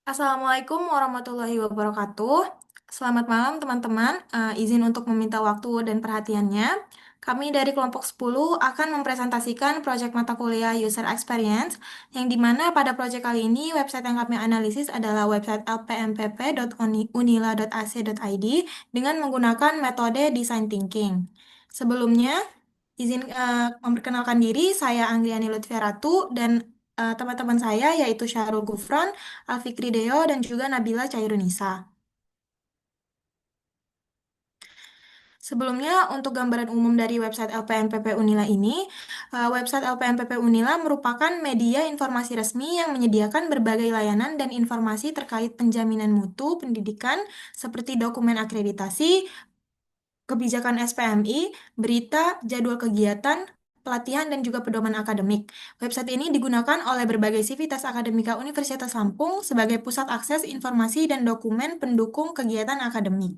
Assalamualaikum warahmatullahi wabarakatuh. Selamat malam teman-teman. Izin untuk meminta waktu dan perhatiannya. Kami dari kelompok 10 akan mempresentasikan proyek mata kuliah User Experience, yang dimana pada proyek kali ini website yang kami analisis adalah website lpmpp.unila.ac.id dengan menggunakan metode Design Thinking. Sebelumnya, izin memperkenalkan diri, saya Angliani Lutfiaratu dan teman-teman saya yaitu Syahrul Gufron, Alfikri Deo, dan juga Nabila Cairunisa. Sebelumnya, untuk gambaran umum dari website LPMPP Unila ini, website LPMPP Unila merupakan media informasi resmi yang menyediakan berbagai layanan dan informasi terkait penjaminan mutu pendidikan seperti dokumen akreditasi, kebijakan SPMI, berita, jadwal kegiatan, pelatihan, dan juga pedoman akademik. Website ini digunakan oleh berbagai sivitas akademika Universitas Lampung sebagai pusat akses informasi dan dokumen pendukung kegiatan akademik.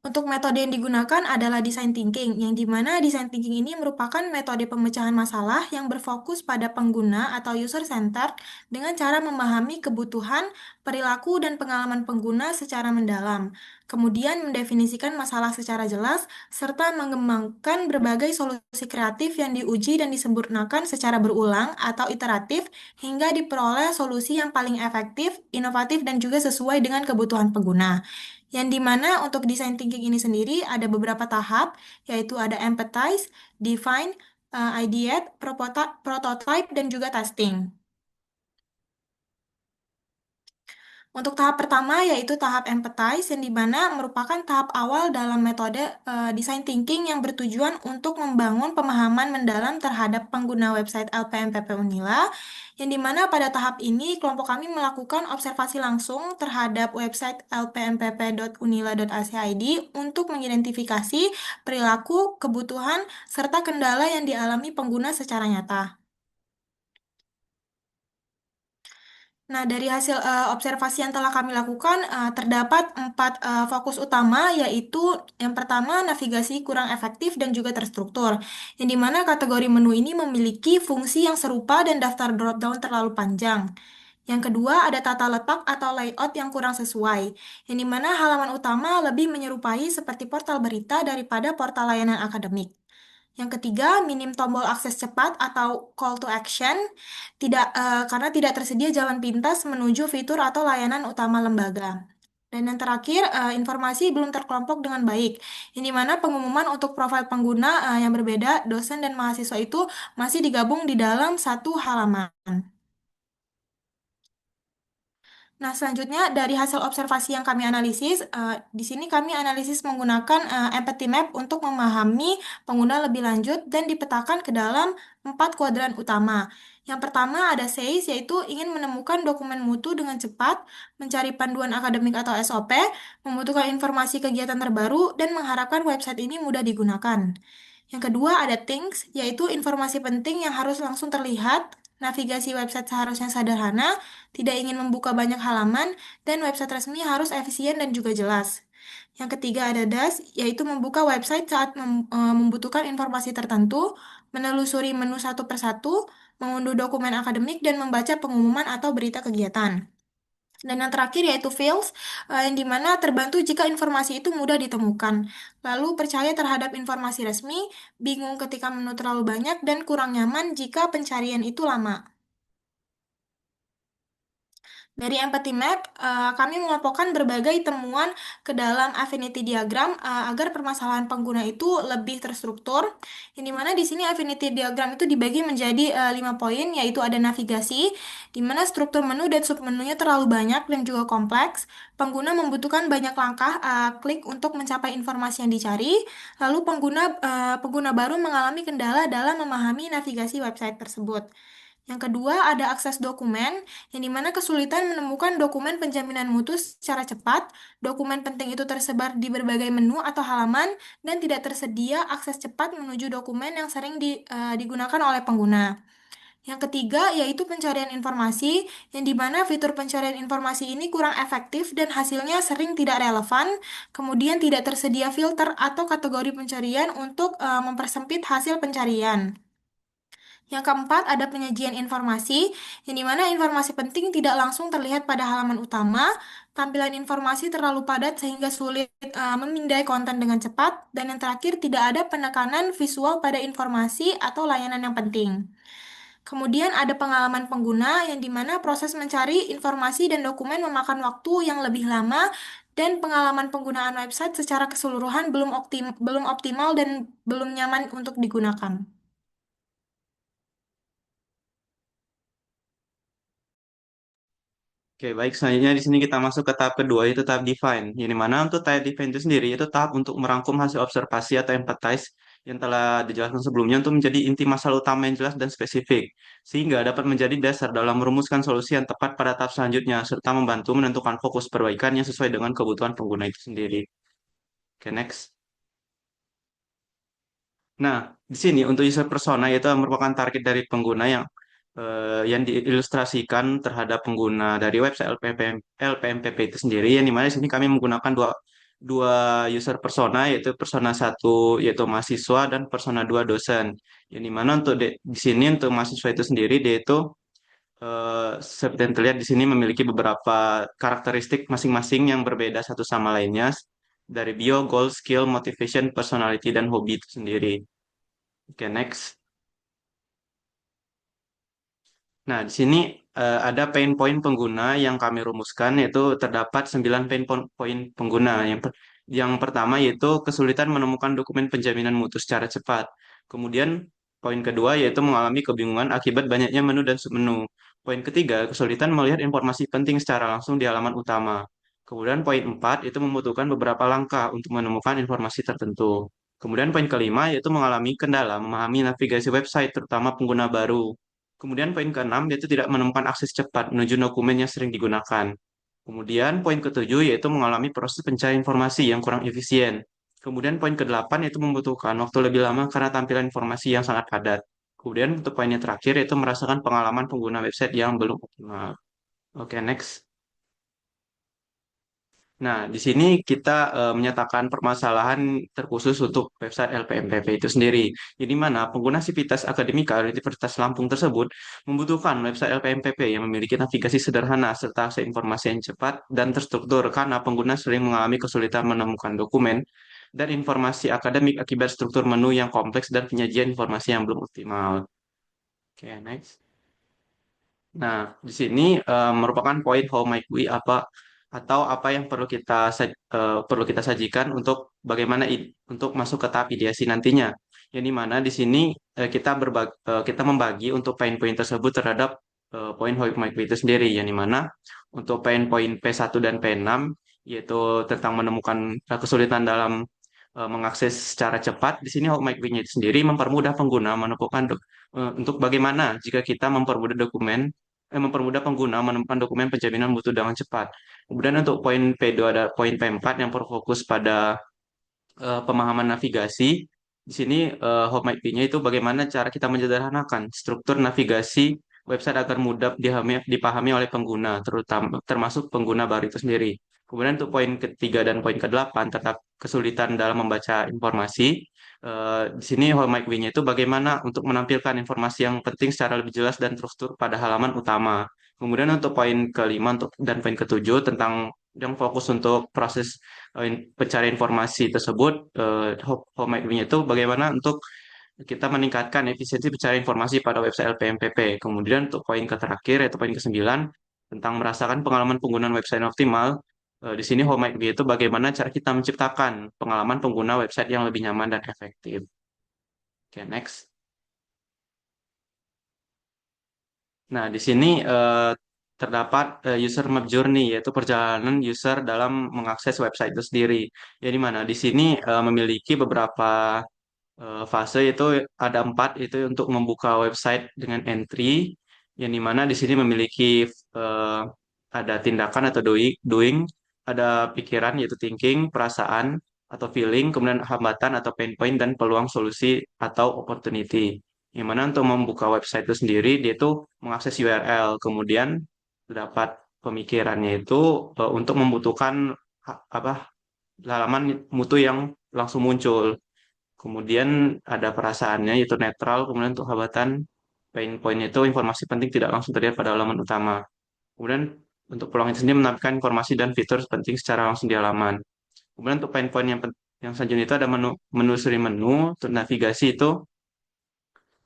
Untuk metode yang digunakan adalah design thinking, yang dimana design thinking ini merupakan metode pemecahan masalah yang berfokus pada pengguna atau user centered dengan cara memahami kebutuhan, perilaku, dan pengalaman pengguna secara mendalam. Kemudian mendefinisikan masalah secara jelas, serta mengembangkan berbagai solusi kreatif yang diuji dan disempurnakan secara berulang atau iteratif hingga diperoleh solusi yang paling efektif, inovatif, dan juga sesuai dengan kebutuhan pengguna. Yang dimana untuk design thinking ini sendiri ada beberapa tahap, yaitu ada empathize, define, ideate, prototype, dan juga testing. Untuk tahap pertama yaitu tahap empathize yang dimana merupakan tahap awal dalam metode design thinking yang bertujuan untuk membangun pemahaman mendalam terhadap pengguna website LPMPP Unila, yang dimana pada tahap ini kelompok kami melakukan observasi langsung terhadap website lpmpp.unila.ac.id untuk mengidentifikasi perilaku, kebutuhan, serta kendala yang dialami pengguna secara nyata. Nah, dari hasil observasi yang telah kami lakukan, terdapat empat fokus utama, yaitu yang pertama, navigasi kurang efektif dan juga terstruktur, yang dimana kategori menu ini memiliki fungsi yang serupa dan daftar drop-down terlalu panjang. Yang kedua, ada tata letak atau layout yang kurang sesuai, yang dimana halaman utama lebih menyerupai seperti portal berita daripada portal layanan akademik. Yang ketiga, minim tombol akses cepat atau call to action, karena tidak tersedia jalan pintas menuju fitur atau layanan utama lembaga. Dan yang terakhir, informasi belum terkelompok dengan baik, ini mana pengumuman untuk profil pengguna yang berbeda, dosen dan mahasiswa itu masih digabung di dalam satu halaman. Nah, selanjutnya dari hasil observasi yang kami analisis, di sini kami analisis menggunakan empathy map untuk memahami pengguna lebih lanjut dan dipetakan ke dalam empat kuadran utama. Yang pertama ada SAIS, yaitu ingin menemukan dokumen mutu dengan cepat, mencari panduan akademik atau SOP, membutuhkan informasi kegiatan terbaru, dan mengharapkan website ini mudah digunakan. Yang kedua ada Things, yaitu informasi penting yang harus langsung terlihat. Navigasi website seharusnya sederhana, tidak ingin membuka banyak halaman, dan website resmi harus efisien dan juga jelas. Yang ketiga ada DAS, yaitu membuka website saat membutuhkan informasi tertentu, menelusuri menu satu persatu, mengunduh dokumen akademik, dan membaca pengumuman atau berita kegiatan. Dan yang terakhir yaitu fails, yang dimana terbantu jika informasi itu mudah ditemukan. Lalu percaya terhadap informasi resmi, bingung ketika menu terlalu banyak, dan kurang nyaman jika pencarian itu lama. Dari Empathy Map, kami mengelompokkan berbagai temuan ke dalam affinity diagram agar permasalahan pengguna itu lebih terstruktur. Yang dimana di sini affinity diagram itu dibagi menjadi 5 poin, yaitu ada navigasi, di mana struktur menu dan submenunya terlalu banyak dan juga kompleks. Pengguna membutuhkan banyak langkah klik untuk mencapai informasi yang dicari. Lalu pengguna baru mengalami kendala dalam memahami navigasi website tersebut. Yang kedua, ada akses dokumen, yang dimana kesulitan menemukan dokumen penjaminan mutu secara cepat. Dokumen penting itu tersebar di berbagai menu atau halaman, dan tidak tersedia akses cepat menuju dokumen yang sering digunakan oleh pengguna. Yang ketiga, yaitu pencarian informasi, yang dimana fitur pencarian informasi ini kurang efektif dan hasilnya sering tidak relevan. Kemudian tidak tersedia filter atau kategori pencarian untuk mempersempit hasil pencarian. Yang keempat, ada penyajian informasi, yang dimana informasi penting tidak langsung terlihat pada halaman utama. Tampilan informasi terlalu padat sehingga sulit memindai konten dengan cepat. Dan yang terakhir, tidak ada penekanan visual pada informasi atau layanan yang penting. Kemudian ada pengalaman pengguna, yang dimana proses mencari informasi dan dokumen memakan waktu yang lebih lama, dan pengalaman penggunaan website secara keseluruhan belum optimal dan belum nyaman untuk digunakan. Oke, baik. Selanjutnya di sini kita masuk ke tahap kedua, yaitu tahap define. Yang dimana untuk tahap define itu sendiri, itu tahap untuk merangkum hasil observasi atau empathize yang telah dijelaskan sebelumnya untuk menjadi inti masalah utama yang jelas dan spesifik, sehingga dapat menjadi dasar dalam merumuskan solusi yang tepat pada tahap selanjutnya, serta membantu menentukan fokus perbaikan yang sesuai dengan kebutuhan pengguna itu sendiri. Oke, next. Nah, di sini untuk user persona yaitu merupakan target dari pengguna yang diilustrasikan terhadap pengguna dari website LPMPP itu sendiri. Yang dimana di sini kami menggunakan dua dua user persona, yaitu persona satu yaitu mahasiswa dan persona dua dosen. Yang dimana untuk di sini untuk mahasiswa itu sendiri dia itu seperti yang terlihat di sini memiliki beberapa karakteristik masing-masing yang berbeda satu sama lainnya dari bio, goal, skill, motivation, personality, dan hobi itu sendiri. Oke, next. Nah, di sini ada pain point pengguna yang kami rumuskan, yaitu terdapat 9 point pengguna. Yang pertama yaitu kesulitan menemukan dokumen penjaminan mutu secara cepat. Kemudian poin kedua yaitu mengalami kebingungan akibat banyaknya menu dan submenu. Poin ketiga, kesulitan melihat informasi penting secara langsung di halaman utama. Kemudian poin empat itu membutuhkan beberapa langkah untuk menemukan informasi tertentu. Kemudian poin kelima yaitu mengalami kendala memahami navigasi website, terutama pengguna baru. Kemudian poin keenam yaitu tidak menemukan akses cepat menuju dokumen yang sering digunakan. Kemudian poin ketujuh yaitu mengalami proses pencarian informasi yang kurang efisien. Kemudian poin kedelapan yaitu membutuhkan waktu lebih lama karena tampilan informasi yang sangat padat. Kemudian untuk poin yang terakhir yaitu merasakan pengalaman pengguna website yang belum optimal. Oke, next. Nah, di sini kita menyatakan permasalahan terkhusus untuk website LPMPP itu sendiri. Jadi mana pengguna Sivitas Akademika Universitas Lampung tersebut membutuhkan website LPMPP yang memiliki navigasi sederhana serta akses informasi yang cepat dan terstruktur karena pengguna sering mengalami kesulitan menemukan dokumen dan informasi akademik akibat struktur menu yang kompleks dan penyajian informasi yang belum optimal. Oke, next. Nah, di sini merupakan poin how might we atau apa yang perlu kita sajikan untuk bagaimana untuk masuk ke tahap ideasi nantinya. Yang di mana di sini kita membagi untuk poin-poin tersebut terhadap poin how might we itu sendiri. Yang di mana untuk poin-poin P1 dan P6 yaitu tentang menemukan kesulitan dalam mengakses secara cepat. Di sini how might we-nya itu sendiri mempermudah pengguna menemukan untuk bagaimana jika kita mempermudah pengguna menemukan dokumen penjaminan mutu dengan cepat. Kemudian untuk poin P2 ada poin P4 yang berfokus pada pemahaman navigasi. Di sini home IP-nya itu bagaimana cara kita menyederhanakan struktur navigasi website agar mudah dipahami oleh pengguna, terutama termasuk pengguna baru itu sendiri. Kemudian untuk poin ketiga dan poin kedelapan tetap kesulitan dalam membaca informasi. Di sini home IP-nya itu bagaimana untuk menampilkan informasi yang penting secara lebih jelas dan terstruktur pada halaman utama. Kemudian untuk poin kelima dan poin ketujuh tentang yang fokus untuk proses pencarian informasi tersebut, home nya itu bagaimana untuk kita meningkatkan efisiensi pencarian informasi pada website LPMPP. Kemudian untuk poin ke terakhir, yaitu poin ke-9, tentang merasakan pengalaman penggunaan website yang optimal. Di sini home nya itu bagaimana cara kita menciptakan pengalaman pengguna website yang lebih nyaman dan efektif. Oke, next. Nah, di sini terdapat user map journey, yaitu perjalanan user dalam mengakses website itu sendiri. Jadi mana di sini memiliki beberapa fase, itu ada 4, itu untuk membuka website dengan entry, yang dimana di sini memiliki eh, ada tindakan atau doing, ada pikiran yaitu thinking, perasaan atau feeling, kemudian hambatan atau pain point, dan peluang solusi atau opportunity. Yang mana untuk membuka website itu sendiri, dia itu mengakses URL, kemudian terdapat pemikirannya itu untuk membutuhkan apa halaman mutu yang langsung muncul. Kemudian ada perasaannya yaitu netral, kemudian untuk hambatan. pain point itu informasi penting tidak langsung terlihat pada halaman utama. Kemudian untuk peluang itu sendiri menampilkan informasi dan fitur penting secara langsung di halaman. Kemudian untuk pain point yang selanjutnya itu ada menelusuri menu, untuk navigasi itu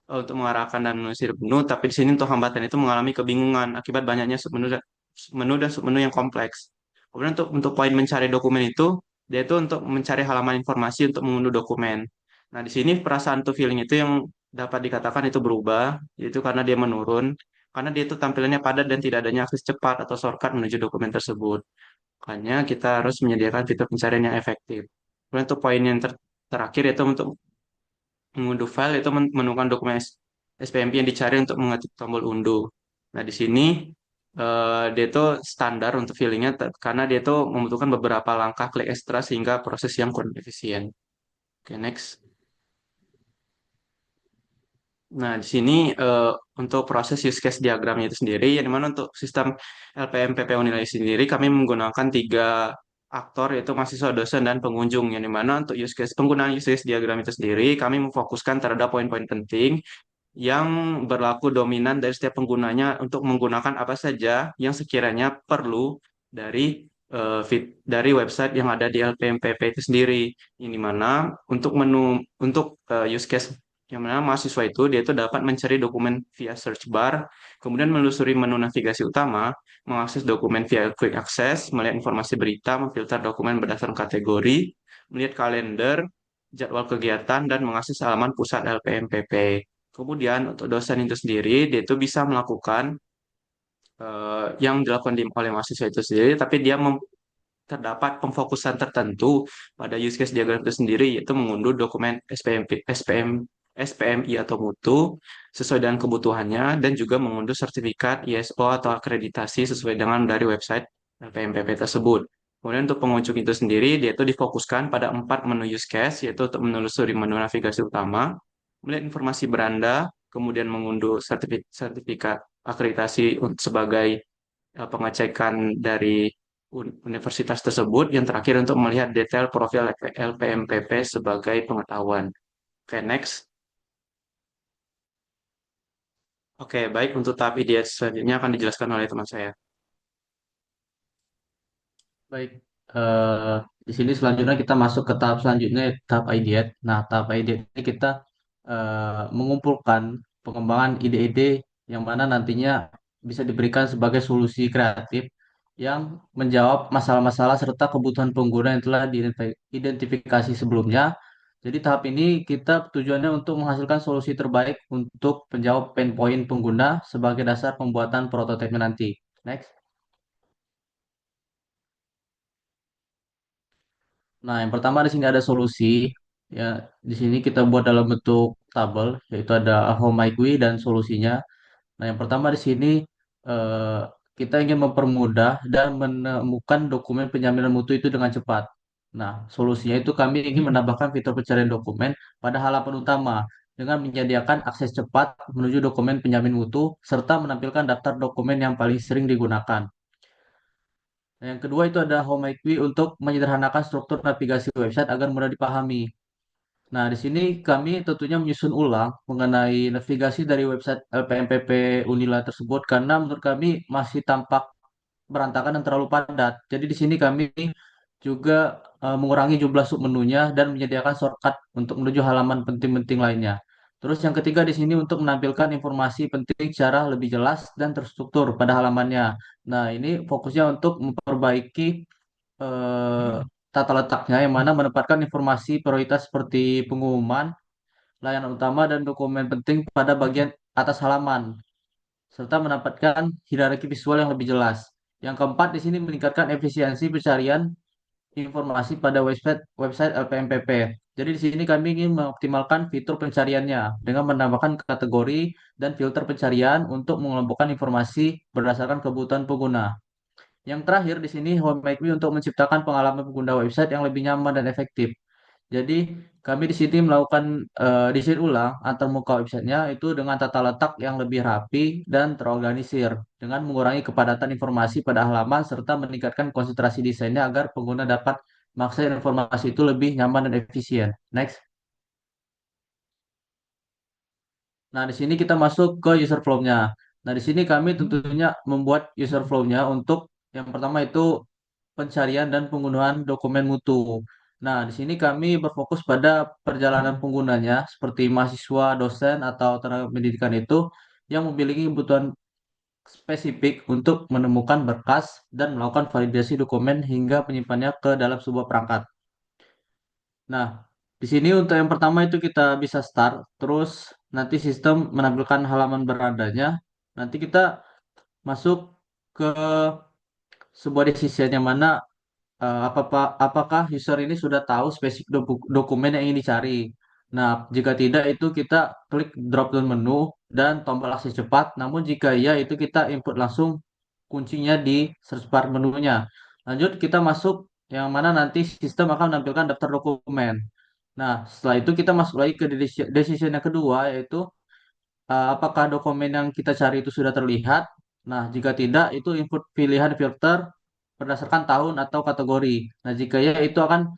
untuk mengarahkan dan menelusuri menu, tapi di sini untuk hambatan itu mengalami kebingungan akibat banyaknya menu dan submenu yang kompleks. Kemudian untuk poin mencari dokumen itu, dia itu untuk mencari halaman informasi untuk mengunduh dokumen. Nah, di sini perasaan to feeling itu yang dapat dikatakan itu berubah, yaitu karena dia menurun, karena dia itu tampilannya padat dan tidak adanya akses cepat atau shortcut menuju dokumen tersebut. Makanya kita harus menyediakan fitur pencarian yang efektif. Kemudian untuk poin yang terakhir yaitu untuk mengunduh file itu menemukan dokumen SPMP yang dicari untuk mengetik tombol unduh. Nah, di sini dia itu standar untuk fillingnya karena dia itu membutuhkan beberapa langkah klik ekstra sehingga proses yang kurang efisien. Oke, next. Nah, di sini untuk proses use case diagramnya itu sendiri, yang dimana untuk sistem LPMPP Unilai sendiri, kami menggunakan tiga aktor, yaitu mahasiswa, dosen, dan pengunjung. Yang dimana untuk penggunaan use case diagram itu sendiri, kami memfokuskan terhadap poin-poin penting yang berlaku dominan dari setiap penggunanya untuk menggunakan apa saja yang sekiranya perlu dari dari website yang ada di LPMPP itu sendiri. Ini mana untuk use case yang mana mahasiswa itu dia itu dapat mencari dokumen via search bar, kemudian menelusuri menu navigasi utama, mengakses dokumen via quick access, melihat informasi berita, memfilter dokumen berdasarkan kategori, melihat kalender, jadwal kegiatan, dan mengakses halaman pusat LPMPP. Kemudian untuk dosen itu sendiri, dia itu bisa melakukan yang dilakukan oleh mahasiswa itu sendiri, tapi terdapat pemfokusan tertentu pada use case diagram itu sendiri, yaitu mengunduh dokumen SPMI atau mutu sesuai dengan kebutuhannya, dan juga mengunduh sertifikat ISO atau akreditasi sesuai dengan dari website LPMPP tersebut. Kemudian untuk pengunjung itu sendiri, dia itu difokuskan pada 4 menu use case, yaitu untuk menelusuri menu navigasi utama, melihat informasi beranda, kemudian mengunduh sertifikat akreditasi sebagai pengecekan dari universitas tersebut. Yang terakhir untuk melihat detail profil LPMPP sebagai pengetahuan. Oke, next. Oke, baik. Untuk tahap IDS selanjutnya akan dijelaskan oleh teman saya. Baik, eh, di sini selanjutnya kita masuk ke tahap selanjutnya, yaitu tahap ideat. Nah, tahap ideat ini kita mengumpulkan pengembangan ide-ide yang mana nantinya bisa diberikan sebagai solusi kreatif yang menjawab masalah-masalah serta kebutuhan pengguna yang telah diidentifikasi sebelumnya. Jadi tahap ini kita tujuannya untuk menghasilkan solusi terbaik untuk menjawab pain point pengguna sebagai dasar pembuatan prototipe nanti. Next. Nah, yang pertama di sini ada solusi. Ya, di sini kita buat dalam bentuk tabel, yaitu ada how my GUI dan solusinya. Nah, yang pertama di sini eh, kita ingin mempermudah dan menemukan dokumen penjaminan mutu itu dengan cepat. Nah, solusinya itu kami ingin menambahkan fitur pencarian dokumen pada halaman utama dengan menyediakan akses cepat menuju dokumen penjamin mutu serta menampilkan daftar dokumen yang paling sering digunakan. Nah, yang kedua itu ada Home IQ untuk menyederhanakan struktur navigasi website agar mudah dipahami. Nah, di sini kami tentunya menyusun ulang mengenai navigasi dari website LPMPP Unila tersebut karena menurut kami masih tampak berantakan dan terlalu padat. Jadi di sini kami juga mengurangi jumlah submenunya dan menyediakan shortcut untuk menuju halaman penting-penting lainnya. Terus yang ketiga di sini untuk menampilkan informasi penting secara lebih jelas dan terstruktur pada halamannya. Nah, ini fokusnya untuk memperbaiki eh, tata letaknya yang mana menempatkan informasi prioritas seperti pengumuman, layanan utama, dan dokumen penting pada bagian atas halaman, serta menempatkan hierarki visual yang lebih jelas. Yang keempat di sini meningkatkan efisiensi pencarian informasi pada website website LPMPP. Jadi di sini kami ingin mengoptimalkan fitur pencariannya dengan menambahkan kategori dan filter pencarian untuk mengelompokkan informasi berdasarkan kebutuhan pengguna. Yang terakhir di sini Home Make Me untuk menciptakan pengalaman pengguna website yang lebih nyaman dan efektif. Jadi kami di sini melakukan desain ulang antar muka websitenya itu dengan tata letak yang lebih rapi dan terorganisir dengan mengurangi kepadatan informasi pada halaman serta meningkatkan konsentrasi desainnya agar pengguna dapat mengakses informasi itu lebih nyaman dan efisien. Next. Nah, di sini kita masuk ke user flow-nya. Nah, di sini kami tentunya membuat user flow-nya untuk yang pertama itu pencarian dan penggunaan dokumen mutu. Nah, di sini kami berfokus pada perjalanan penggunanya seperti mahasiswa, dosen, atau tenaga pendidikan itu yang memiliki kebutuhan spesifik untuk menemukan berkas dan melakukan validasi dokumen hingga menyimpannya ke dalam sebuah perangkat. Nah, di sini untuk yang pertama itu kita bisa start, terus nanti sistem menampilkan halaman beradanya. Nanti kita masuk ke sebuah decision yang mana apakah user ini sudah tahu spesifik dokumen yang ingin dicari. Nah, jika tidak itu kita klik drop down menu dan tombol akses cepat. Namun jika iya itu kita input langsung kuncinya di search bar menunya. Lanjut kita masuk yang mana nanti sistem akan menampilkan daftar dokumen. Nah, setelah itu kita masuk lagi ke decision yang kedua yaitu apakah dokumen yang kita cari itu sudah terlihat. Nah, jika tidak itu input pilihan filter berdasarkan tahun atau kategori. Nah, jika ya itu akan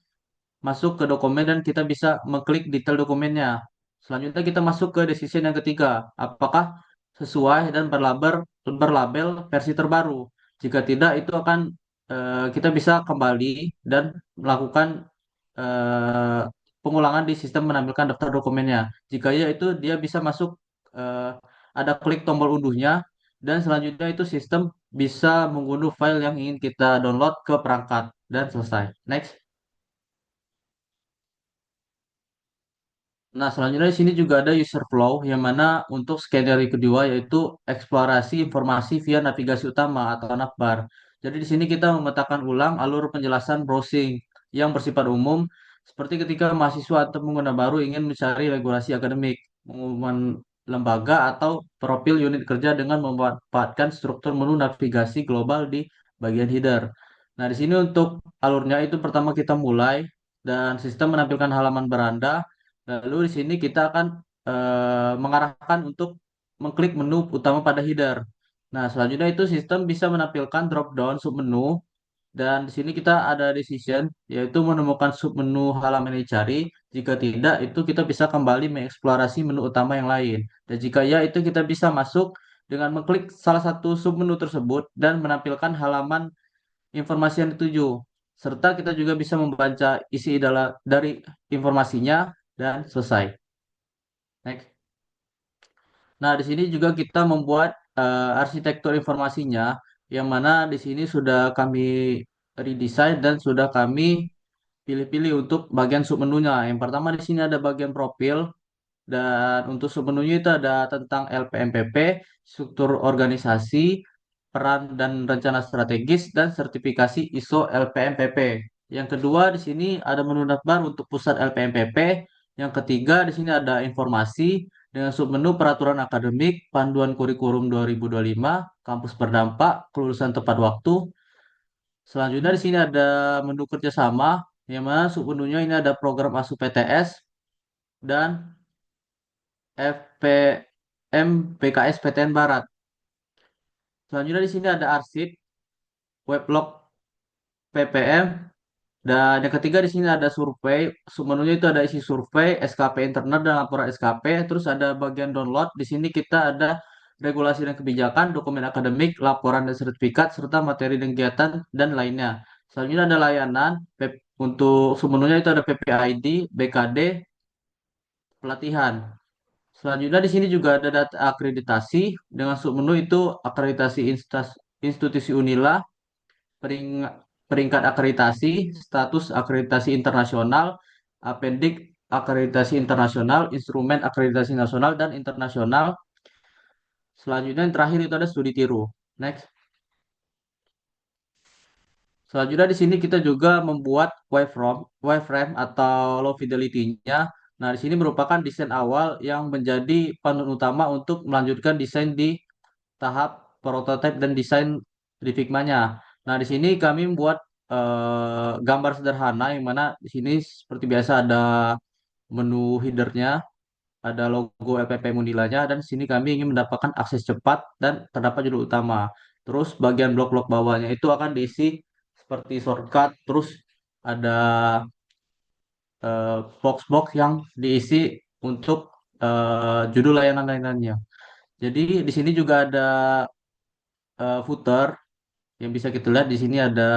masuk ke dokumen dan kita bisa mengklik detail dokumennya. Selanjutnya kita masuk ke decision yang ketiga. Apakah sesuai dan berlabel versi terbaru? Jika tidak, itu akan kita bisa kembali dan melakukan eh, pengulangan di sistem menampilkan daftar dokumennya. Jika ya itu dia bisa masuk ada klik tombol unduhnya dan selanjutnya itu sistem bisa mengunduh file yang ingin kita download ke perangkat dan selesai. Next. Nah, selanjutnya di sini juga ada user flow yang mana untuk skenario kedua yaitu eksplorasi informasi via navigasi utama atau navbar. Jadi di sini kita memetakan ulang alur penjelasan browsing yang bersifat umum seperti ketika mahasiswa atau pengguna baru ingin mencari regulasi akademik, pengumuman lembaga atau profil unit kerja dengan memanfaatkan struktur menu navigasi global di bagian header. Nah, di sini untuk alurnya itu pertama kita mulai dan sistem menampilkan halaman beranda. Lalu di sini kita akan mengarahkan untuk mengklik menu utama pada header. Nah, selanjutnya itu sistem bisa menampilkan drop down submenu dan di sini kita ada decision yaitu menemukan submenu halaman yang dicari. Jika tidak, itu kita bisa kembali mengeksplorasi menu utama yang lain. Dan jika ya, itu kita bisa masuk dengan mengklik salah satu submenu tersebut dan menampilkan halaman informasi yang dituju. Serta kita juga bisa membaca isi dari informasinya dan selesai. Next. Nah, di sini juga kita membuat arsitektur informasinya, yang mana di sini sudah kami redesign dan sudah kami pilih-pilih untuk bagian submenunya. Yang pertama di sini ada bagian profil, dan untuk submenunya itu ada tentang LPMPP, struktur organisasi, peran dan rencana strategis, dan sertifikasi ISO LPMPP. Yang kedua di sini ada menu navbar untuk pusat LPMPP. Yang ketiga di sini ada informasi dengan submenu peraturan akademik, panduan kurikulum 2025, kampus berdampak, kelulusan tepat waktu. Selanjutnya di sini ada menu kerjasama, yang mana submenunya ini ada program ASU PTS dan FPM PKS PTN Barat. Selanjutnya di sini ada arsip, weblog PPM, dan yang ketiga di sini ada survei. Submenunya itu ada isi survei, SKP internal dan laporan SKP. Terus ada bagian download. Di sini kita ada regulasi dan kebijakan, dokumen akademik, laporan dan sertifikat, serta materi dan kegiatan dan lainnya. Selanjutnya ada layanan. Untuk submenunya itu ada PPID, BKD, pelatihan. Selanjutnya di sini juga ada data akreditasi dengan submenu itu akreditasi institusi Unila, pering- peringkat akreditasi, status akreditasi internasional, apendik akreditasi internasional, instrumen akreditasi nasional dan internasional. Selanjutnya yang terakhir itu ada studi tiru. Next. Selanjutnya di sini kita juga membuat wireframe atau low fidelity-nya. Nah, di sini merupakan desain awal yang menjadi panduan utama untuk melanjutkan desain di tahap prototipe dan desain di Figma-nya. Nah, di sini kami membuat gambar sederhana yang mana di sini seperti biasa ada menu header-nya, ada logo LPP Mundilanya, dan di sini kami ingin mendapatkan akses cepat dan terdapat judul utama. Terus bagian blok-blok bawahnya itu akan diisi seperti shortcut, terus ada box-box yang diisi untuk judul layanan-layanannya. Jadi di sini juga ada footer yang bisa kita lihat. Di sini ada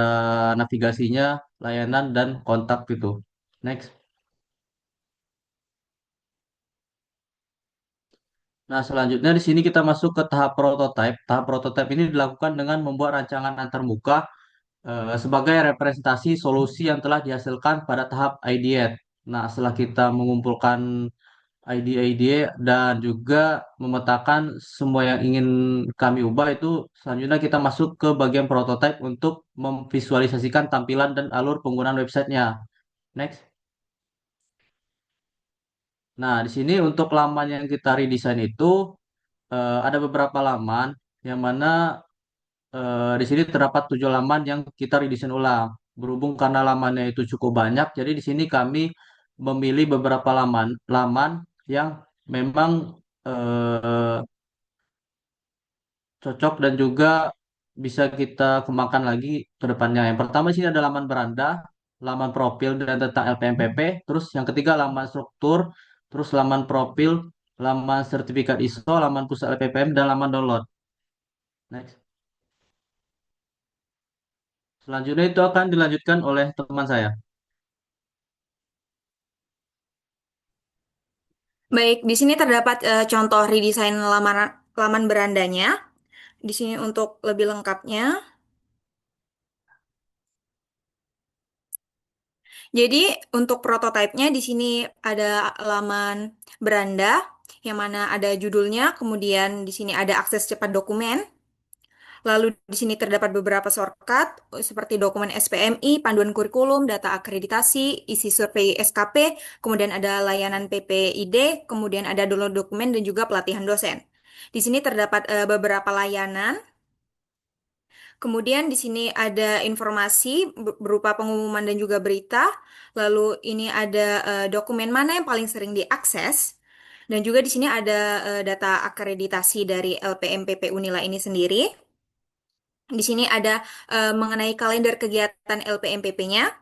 navigasinya, layanan dan kontak gitu. Next. Nah, selanjutnya di sini kita masuk ke tahap prototype. Tahap prototype ini dilakukan dengan membuat rancangan antarmuka sebagai representasi solusi yang telah dihasilkan pada tahap ideate. Nah, setelah kita mengumpulkan ide-ide dan juga memetakan semua yang ingin kami ubah, itu selanjutnya kita masuk ke bagian prototype untuk memvisualisasikan tampilan dan alur penggunaan websitenya. Next. Nah, di sini untuk laman yang kita redesign itu ada beberapa laman yang mana di sini terdapat 7 laman yang kita redesign ulang. Berhubung karena lamannya itu cukup banyak, jadi di sini kami memilih beberapa laman yang memang eh, cocok dan juga bisa kita kembangkan lagi ke depannya. Yang pertama di sini ada laman beranda, laman profil dan tentang LPMPP, terus yang ketiga laman struktur, terus laman profil, laman sertifikat ISO, laman pusat LPPM dan laman download. Next. Selanjutnya itu akan dilanjutkan oleh teman saya. Baik, di sini terdapat contoh redesign laman laman berandanya. Di sini untuk lebih lengkapnya. Jadi untuk prototipenya di sini ada laman beranda yang mana ada judulnya, kemudian di sini ada akses cepat dokumen. Lalu di sini terdapat beberapa shortcut seperti dokumen SPMI, panduan kurikulum, data akreditasi, isi survei SKP, kemudian ada layanan PPID, kemudian ada download dokumen dan juga pelatihan dosen. Di sini terdapat beberapa layanan. Kemudian di sini ada informasi berupa pengumuman dan juga berita. Lalu ini ada dokumen mana yang paling sering diakses. Dan juga di sini ada data akreditasi dari LPMPP Unila ini sendiri. Di sini ada mengenai kalender kegiatan LPMPP-nya.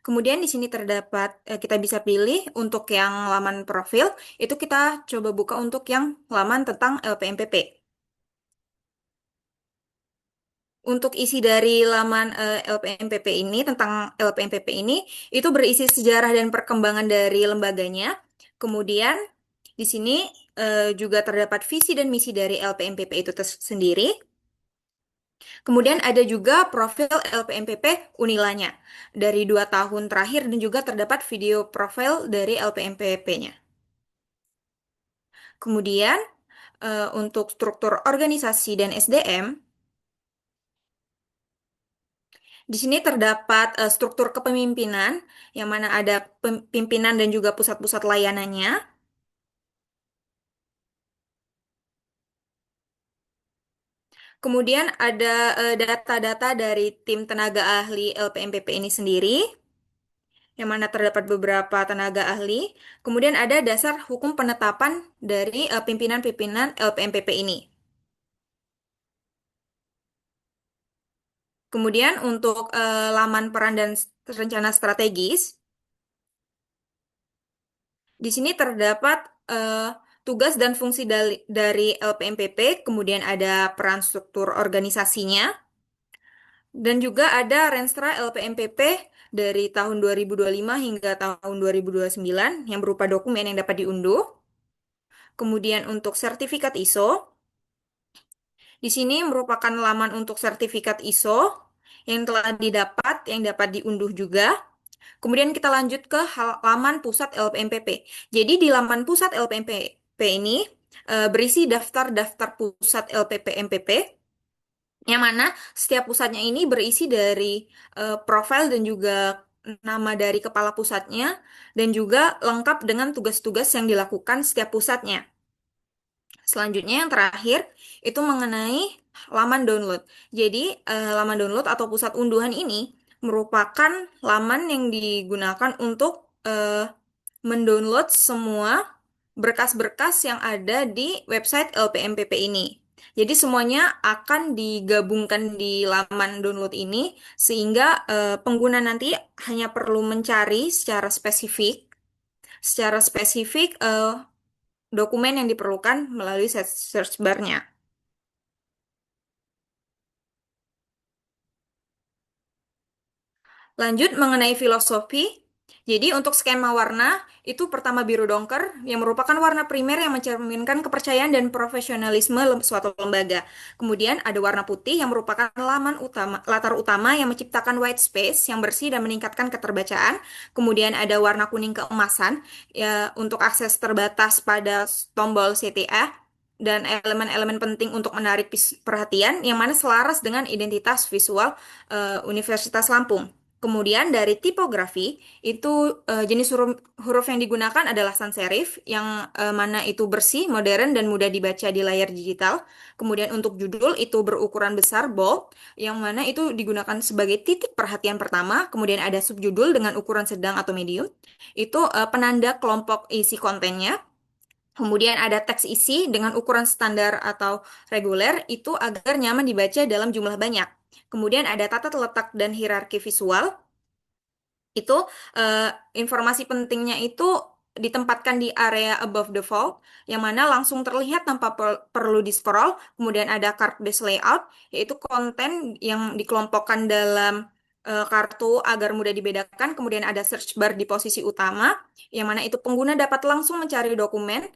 Kemudian di sini terdapat kita bisa pilih untuk yang laman profil, itu kita coba buka untuk yang laman tentang LPMPP. Untuk isi dari laman LPMPP ini, tentang LPMPP ini, itu berisi sejarah dan perkembangan dari lembaganya. Kemudian di sini juga terdapat visi dan misi dari LPMPP itu sendiri. Kemudian ada juga profil LPMPP Unilanya dari 2 tahun terakhir dan juga terdapat video profil dari LPMPP-nya. Kemudian untuk struktur organisasi dan SDM, di sini terdapat struktur kepemimpinan yang mana ada pimpinan dan juga pusat-pusat layanannya. Kemudian ada data-data dari tim tenaga ahli LPMPP ini sendiri, yang mana terdapat beberapa tenaga ahli. Kemudian ada dasar hukum penetapan dari pimpinan-pimpinan LPMPP ini. Kemudian untuk laman peran dan rencana strategis, di sini terdapat tugas dan fungsi dari LPMPP, kemudian ada peran struktur organisasinya, dan juga ada Renstra LPMPP dari tahun 2025 hingga tahun 2029 yang berupa dokumen yang dapat diunduh. Kemudian untuk sertifikat ISO, di sini merupakan laman untuk sertifikat ISO yang telah didapat, yang dapat diunduh juga. Kemudian kita lanjut ke halaman pusat LPMPP. Jadi di laman pusat LPMPP ini berisi daftar-daftar pusat LPPMPP yang mana setiap pusatnya ini berisi dari profil dan juga nama dari kepala pusatnya dan juga lengkap dengan tugas-tugas yang dilakukan setiap pusatnya. Selanjutnya yang terakhir itu mengenai laman download. Jadi laman download atau pusat unduhan ini merupakan laman yang digunakan untuk mendownload semua berkas-berkas yang ada di website LPMPP ini. Jadi semuanya akan digabungkan di laman download ini sehingga pengguna nanti hanya perlu mencari secara spesifik secara spesifik dokumen yang diperlukan melalui search bar-nya. Lanjut mengenai filosofi. Jadi untuk skema warna itu pertama biru dongker yang merupakan warna primer yang mencerminkan kepercayaan dan profesionalisme suatu lembaga. Kemudian ada warna putih yang merupakan latar utama yang menciptakan white space yang bersih dan meningkatkan keterbacaan. Kemudian ada warna kuning keemasan ya untuk akses terbatas pada tombol CTA dan elemen-elemen penting untuk menarik perhatian yang mana selaras dengan identitas visual Universitas Lampung. Kemudian dari tipografi itu jenis huruf yang digunakan adalah sans serif yang mana itu bersih, modern dan mudah dibaca di layar digital. Kemudian untuk judul itu berukuran besar bold yang mana itu digunakan sebagai titik perhatian pertama. Kemudian ada subjudul dengan ukuran sedang atau medium. Itu penanda kelompok isi kontennya. Kemudian ada teks isi dengan ukuran standar atau reguler itu agar nyaman dibaca dalam jumlah banyak. Kemudian ada tata letak dan hierarki visual itu eh, informasi pentingnya itu ditempatkan di area above the fold, yang mana langsung terlihat tanpa perlu di-scroll. Kemudian ada card-based layout, yaitu konten yang dikelompokkan dalam kartu agar mudah dibedakan. Kemudian ada search bar di posisi utama, yang mana itu pengguna dapat langsung mencari dokumen.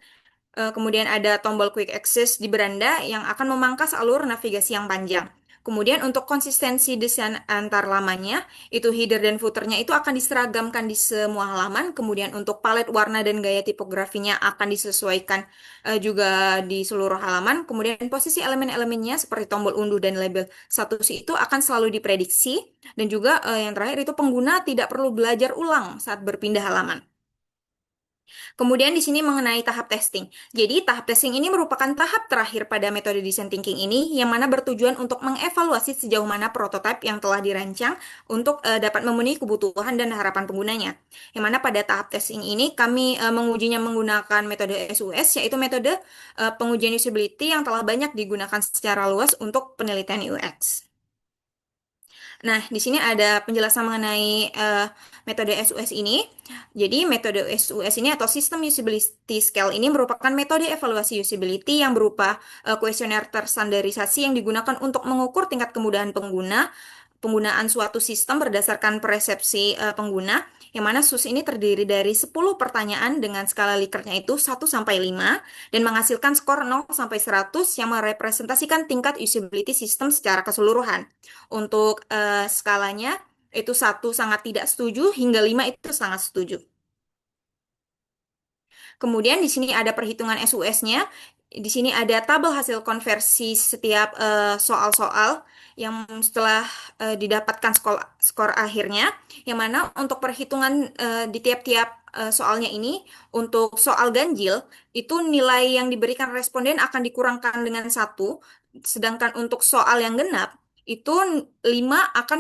Kemudian ada tombol quick access di beranda yang akan memangkas alur navigasi yang panjang. Kemudian untuk konsistensi desain antar lamanya, itu header dan footernya itu akan diseragamkan di semua halaman. Kemudian untuk palet warna dan gaya tipografinya akan disesuaikan juga di seluruh halaman. Kemudian posisi elemen-elemennya seperti tombol unduh dan label status itu akan selalu diprediksi. Dan juga yang terakhir itu pengguna tidak perlu belajar ulang saat berpindah halaman. Kemudian di sini mengenai tahap testing. Jadi tahap testing ini merupakan tahap terakhir pada metode design thinking ini yang mana bertujuan untuk mengevaluasi sejauh mana prototipe yang telah dirancang untuk dapat memenuhi kebutuhan dan harapan penggunanya. Yang mana pada tahap testing ini kami mengujinya menggunakan metode SUS yaitu metode pengujian usability yang telah banyak digunakan secara luas untuk penelitian UX. Nah, di sini ada penjelasan mengenai metode SUS ini. Jadi, metode SUS ini atau System Usability Scale ini merupakan metode evaluasi usability yang berupa kuesioner terstandarisasi yang digunakan untuk mengukur tingkat kemudahan penggunaan suatu sistem berdasarkan persepsi pengguna, yang mana SUS ini terdiri dari 10 pertanyaan dengan skala Likert-nya itu 1 sampai 5 dan menghasilkan skor 0 sampai 100 yang merepresentasikan tingkat usability sistem secara keseluruhan. Untuk skalanya itu 1 sangat tidak setuju hingga 5 itu sangat setuju. Kemudian di sini ada perhitungan SUS-nya. Di sini ada tabel hasil konversi setiap soal-soal yang setelah didapatkan skor akhirnya, yang mana untuk perhitungan di tiap-tiap soalnya ini, untuk soal ganjil, itu nilai yang diberikan responden akan dikurangkan dengan 1, sedangkan untuk soal yang genap, itu 5 akan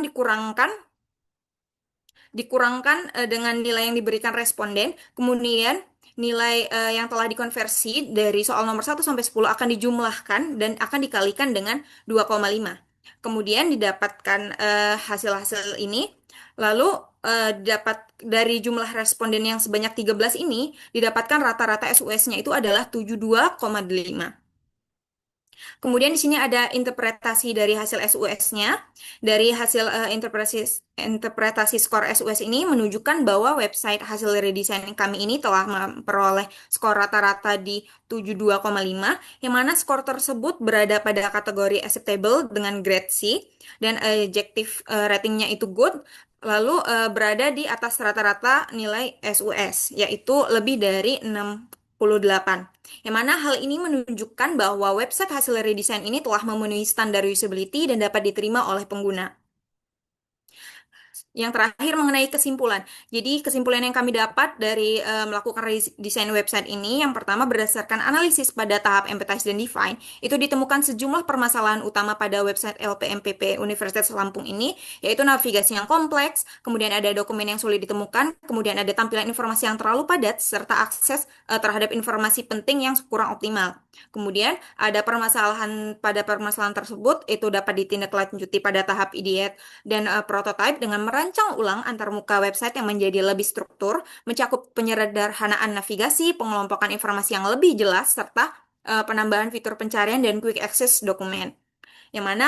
dikurangkan dengan nilai yang diberikan responden, kemudian nilai yang telah dikonversi dari soal nomor 1 sampai 10 akan dijumlahkan dan akan dikalikan dengan 2,5. Kemudian didapatkan hasil-hasil ini, lalu dapat dari jumlah responden yang sebanyak 13 ini, didapatkan rata-rata SUS-nya itu adalah 72,5. Kemudian di sini ada interpretasi dari hasil SUS-nya. Dari hasil interpretasi skor SUS ini menunjukkan bahwa website hasil redesign kami ini telah memperoleh skor rata-rata di 72,5, yang mana skor tersebut berada pada kategori acceptable dengan grade C dan adjective ratingnya itu good. Lalu berada di atas rata-rata nilai SUS, yaitu lebih dari 68. Yang mana hal ini menunjukkan bahwa website hasil redesign ini telah memenuhi standar usability dan dapat diterima oleh pengguna. Yang terakhir mengenai kesimpulan. Jadi kesimpulan yang kami dapat dari melakukan desain website ini, yang pertama berdasarkan analisis pada tahap empathize dan define, itu ditemukan sejumlah permasalahan utama pada website LPMPP Universitas Lampung ini, yaitu navigasi yang kompleks, kemudian ada dokumen yang sulit ditemukan, kemudian ada tampilan informasi yang terlalu padat, serta akses terhadap informasi penting yang kurang optimal. Kemudian ada permasalahan tersebut itu dapat ditindaklanjuti pada tahap ideate dan prototype dengan merancang merancang ulang antarmuka website yang menjadi lebih struktur, mencakup penyederhanaan navigasi, pengelompokan informasi yang lebih jelas, serta penambahan fitur pencarian dan quick access dokumen. Yang mana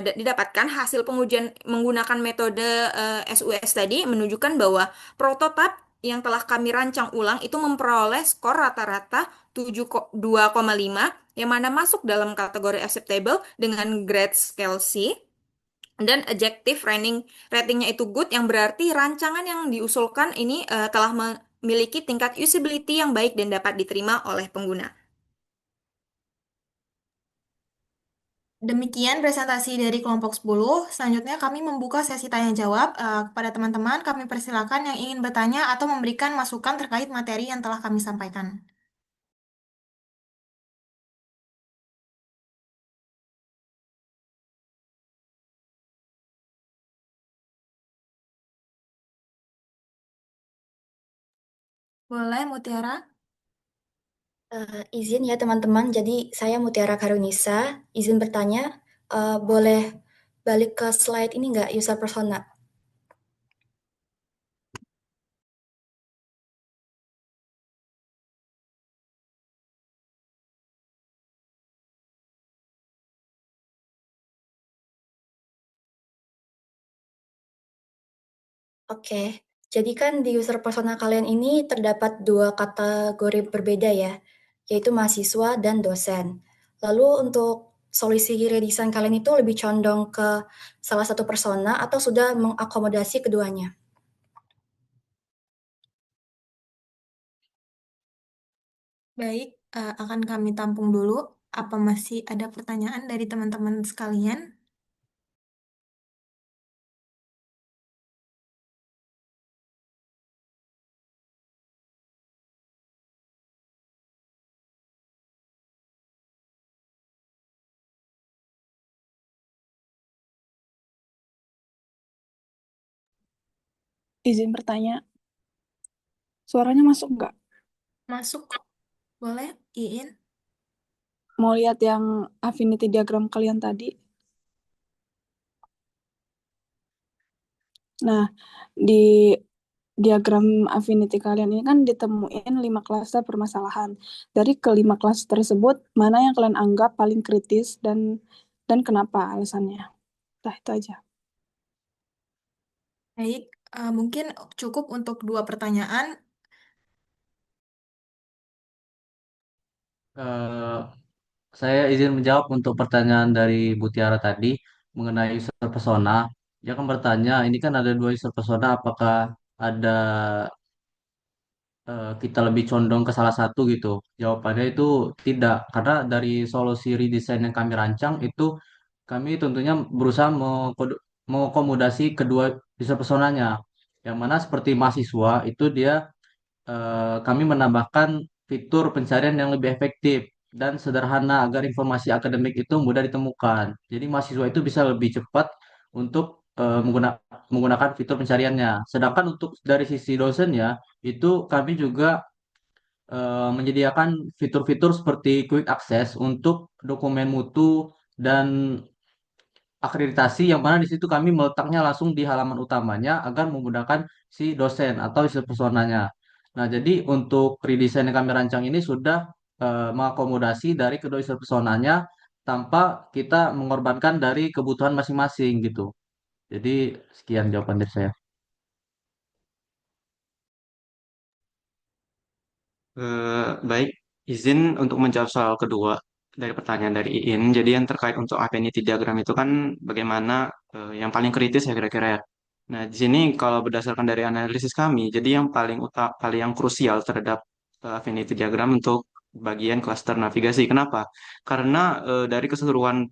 didapatkan hasil pengujian menggunakan metode SUS tadi menunjukkan bahwa prototipe yang telah kami rancang ulang itu memperoleh skor rata-rata 2,5 yang mana masuk dalam kategori acceptable dengan grade scale C dan adjective ratingnya itu good yang berarti rancangan yang diusulkan ini telah memiliki tingkat usability yang baik dan dapat diterima oleh pengguna. Demikian presentasi dari kelompok 10. Selanjutnya kami membuka sesi tanya jawab kepada teman-teman. Kami persilakan yang ingin bertanya atau memberikan masukan terkait materi yang telah kami sampaikan. Boleh, Mutiara? Izin ya teman-teman, jadi saya Mutiara Karunisa, izin bertanya, boleh balik ke slide ini nggak, user persona? Oke, jadi kan di user persona kalian ini terdapat dua kategori berbeda ya, yaitu mahasiswa dan dosen. Lalu untuk solusi redesign kalian itu lebih condong ke salah satu persona atau sudah mengakomodasi keduanya? Baik, akan kami tampung dulu. Apa masih ada pertanyaan dari teman-teman sekalian? Izin bertanya, suaranya masuk nggak? Masuk, boleh, Iin? Mau lihat yang affinity diagram kalian tadi? Nah, di diagram affinity kalian ini kan ditemuin 5 klaster permasalahan. Dari kelima klaster tersebut, mana yang kalian anggap paling kritis dan kenapa alasannya? Nah, itu aja. Baik, mungkin cukup untuk 2 pertanyaan. Eh, saya izin menjawab untuk pertanyaan dari Bu Tiara tadi mengenai user persona. Dia kan bertanya, ini kan ada dua user persona, apakah ada kita lebih condong ke salah satu gitu? Jawabannya itu tidak, karena dari solusi redesign yang kami rancang itu kami tentunya berusaha mengakomodasi kedua user personanya. Yang mana seperti mahasiswa itu dia kami menambahkan fitur pencarian yang lebih efektif dan sederhana agar informasi akademik itu mudah ditemukan. Jadi mahasiswa itu bisa lebih cepat untuk menggunakan fitur pencariannya. Sedangkan untuk dari sisi dosennya itu kami juga menyediakan fitur-fitur seperti quick access untuk dokumen mutu dan akreditasi yang mana di situ kami meletaknya langsung di halaman utamanya agar memudahkan si dosen atau si personanya. Nah, jadi untuk redesign yang kami rancang ini sudah mengakomodasi dari kedua user personanya tanpa kita mengorbankan dari kebutuhan masing-masing gitu. Jadi sekian jawaban dari saya. Baik, izin untuk menjawab soal kedua dari pertanyaan dari Iin. Jadi yang terkait untuk affinity diagram itu kan bagaimana yang paling kritis ya kira-kira ya. Nah, di sini kalau berdasarkan dari analisis kami, jadi yang paling yang krusial terhadap affinity diagram untuk bagian klaster navigasi. Kenapa? Karena dari keseluruhan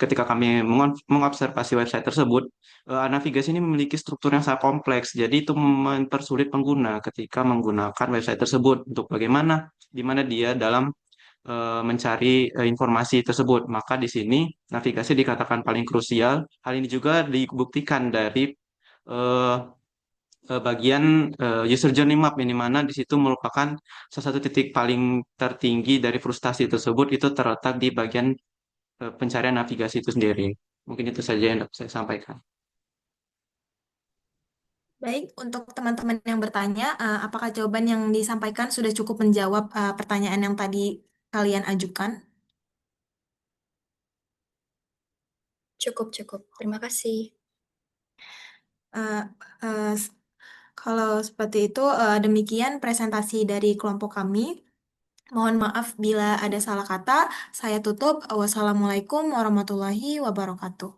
ketika kami mengobservasi website tersebut, navigasi ini memiliki struktur yang sangat kompleks. Jadi itu mempersulit pengguna ketika menggunakan website tersebut untuk bagaimana di mana dia dalam mencari informasi tersebut. Maka di sini navigasi dikatakan paling krusial. Hal ini juga dibuktikan dari eh, bagian user journey map ini mana di situ merupakan salah satu titik paling tertinggi dari frustasi tersebut itu terletak di bagian pencarian navigasi itu sendiri. Mungkin itu saja yang dapat saya sampaikan. Baik, untuk teman-teman yang bertanya, apakah jawaban yang disampaikan sudah cukup menjawab pertanyaan yang tadi kalian ajukan? Cukup, cukup. Terima kasih. Eh, eh, s- Kalau seperti itu, demikian presentasi dari kelompok kami. Mohon maaf bila ada salah kata. Saya tutup. Wassalamualaikum warahmatullahi wabarakatuh.